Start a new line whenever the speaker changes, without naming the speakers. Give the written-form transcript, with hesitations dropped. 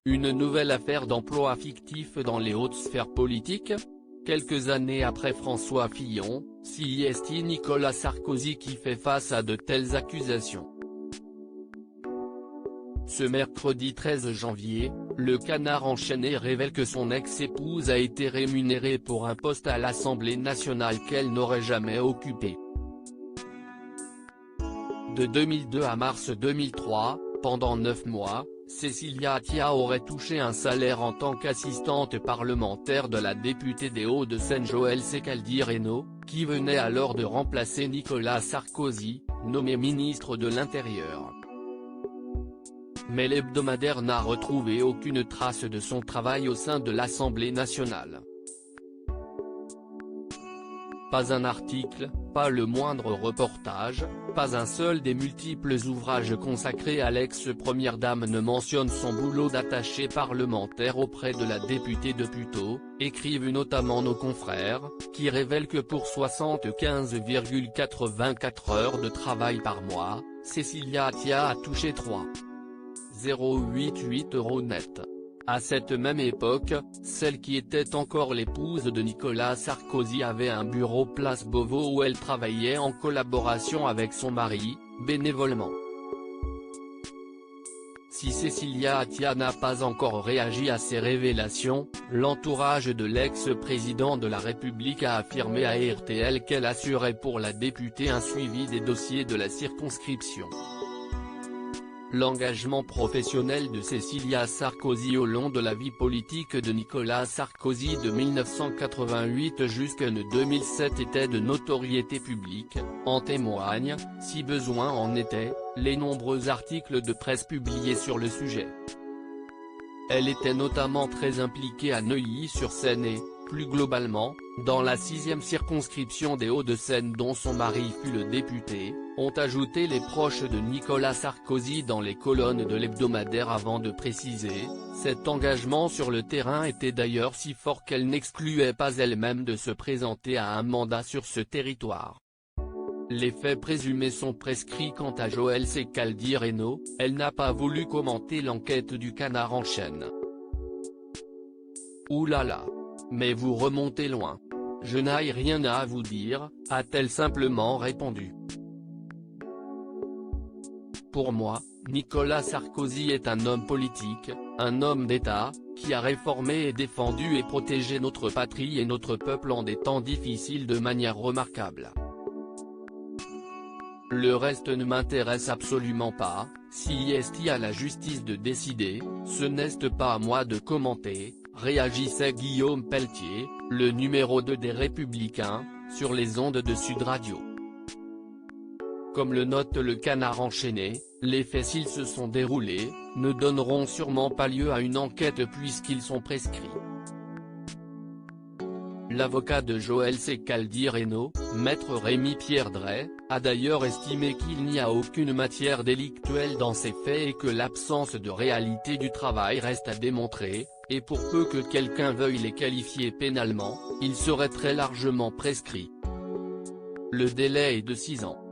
Une nouvelle affaire d'emploi fictif dans les hautes sphères politiques? Quelques années après François Fillon, c'est Nicolas Sarkozy qui fait face à de telles accusations. Ce mercredi 13 janvier, le Canard enchaîné révèle que son ex-épouse a été rémunérée pour un poste à l'Assemblée nationale qu'elle n'aurait jamais occupé. De 2002 à mars 2003, pendant 9 mois, Cécilia Attia aurait touché un salaire en tant qu'assistante parlementaire de la députée des Hauts-de-Seine Joëlle Caldy-Reynaud, qui venait alors de remplacer Nicolas Sarkozy, nommé ministre de l'Intérieur. Mais l'hebdomadaire n'a retrouvé aucune trace de son travail au sein de l'Assemblée nationale. Pas un article, pas le moindre reportage, pas un seul des multiples ouvrages consacrés à l'ex-première dame ne mentionne son boulot d'attachée parlementaire auprès de la députée de Puteaux, écrivent notamment nos confrères, qui révèlent que pour 75,84 heures de travail par mois, Cécilia Attia a touché 3,088 € net. À cette même époque, celle qui était encore l'épouse de Nicolas Sarkozy avait un bureau place Beauvau où elle travaillait en collaboration avec son mari, bénévolement. Si Cécilia Attia n'a pas encore réagi à ces révélations, l'entourage de l'ex-président de la République a affirmé à RTL qu'elle assurait pour la députée un suivi des dossiers de la circonscription. L'engagement professionnel de Cécilia Sarkozy au long de la vie politique de Nicolas Sarkozy de 1988 jusqu'en 2007 était de notoriété publique, en témoignent, si besoin en était, les nombreux articles de presse publiés sur le sujet. Elle était notamment très impliquée à Neuilly-sur-Seine et, plus globalement, dans la 6e circonscription des Hauts-de-Seine dont son mari fut le député, ont ajouté les proches de Nicolas Sarkozy dans les colonnes de l'hebdomadaire avant de préciser, cet engagement sur le terrain était d'ailleurs si fort qu'elle n'excluait pas elle-même de se présenter à un mandat sur ce territoire. Les faits présumés sont prescrits quant à Joëlle Caldy-Reynaud, elle n'a pas voulu commenter l'enquête du Canard enchaîne. Oulala. Mais vous remontez loin. Je n'ai rien à vous dire, a-t-elle simplement répondu. Pour moi, Nicolas Sarkozy est un homme politique, un homme d'État, qui a réformé et défendu et protégé notre patrie et notre peuple en des temps difficiles de manière remarquable. Le reste ne m'intéresse absolument pas, si est à la justice de décider, ce n'est pas à moi de commenter, réagissait Guillaume Pelletier, le numéro 2 des Républicains, sur les ondes de Sud Radio. Comme le note le Canard enchaîné, les faits s'ils se sont déroulés, ne donneront sûrement pas lieu à une enquête puisqu'ils sont prescrits. L'avocat de Joëlle Caldy-Reynaud, maître Rémy-Pierre Drey, a d'ailleurs estimé qu'il n'y a aucune matière délictuelle dans ces faits et que l'absence de réalité du travail reste à démontrer, et pour peu que quelqu'un veuille les qualifier pénalement, ils seraient très largement prescrits. Le délai est de 6 ans.